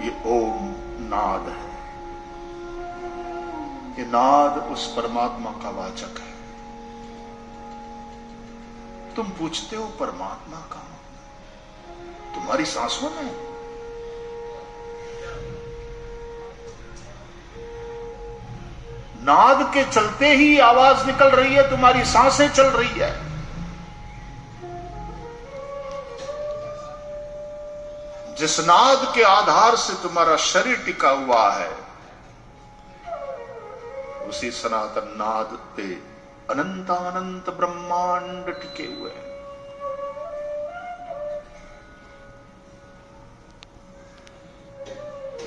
ये ओम नाद है। ये नाद उस परमात्मा का वाचक है। तुम पूछते हो परमात्मा कहां? तुम्हारी सांसों में। नाद के चलते ही आवाज निकल रही है, तुम्हारी सांसें चल रही है। जिस नाद के आधार से तुम्हारा शरीर टिका हुआ है, उसी सनातन नाद पे अनंतानंत ब्रह्मांड टिके हुए हैं।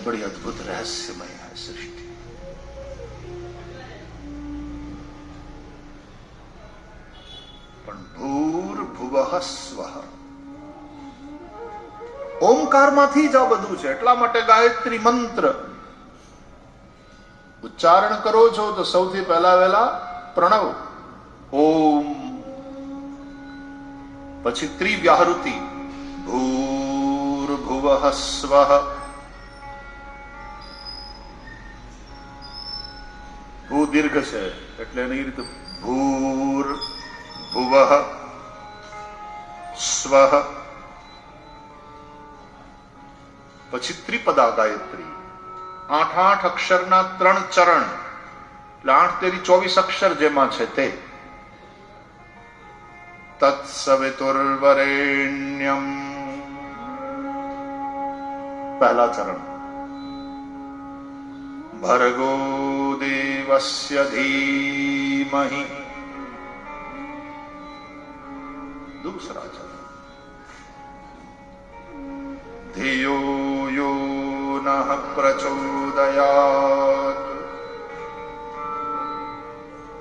बड़ी अद्भुत रहस्यमय है सृष्टि। पण भूर्भुवः स्वः। ओमकार माथी જ આ બધું છે। એટલા માટે ગાયત્રી મંત્ર ઉચ્ચારણ કરો છો તો સૌથી પહેલા વહેલા પ્રણવ ઓમ, પછી ત્રિવ્યાહૃતિ ભૂર્ભુવઃ સ્વઃ। ભૂ દીર્ઘ છે એટલે એની રીતે ભૂર્ભુવઃ સ્વઃ। પછી ત્રિપદા ગાયત્રી, 8 અક્ષરના 3 ચરણ, એટલે 8 તેરી 24 અક્ષર જેમાં છે તે। તત્સવિતુર્વરેણ્યમ પહેલા ચરણ, ભર્ગો દેવસ્ય ધીમહિ दूसरा चरण, धियो यो नः प्रचोदयात्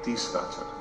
तीसरा चरण,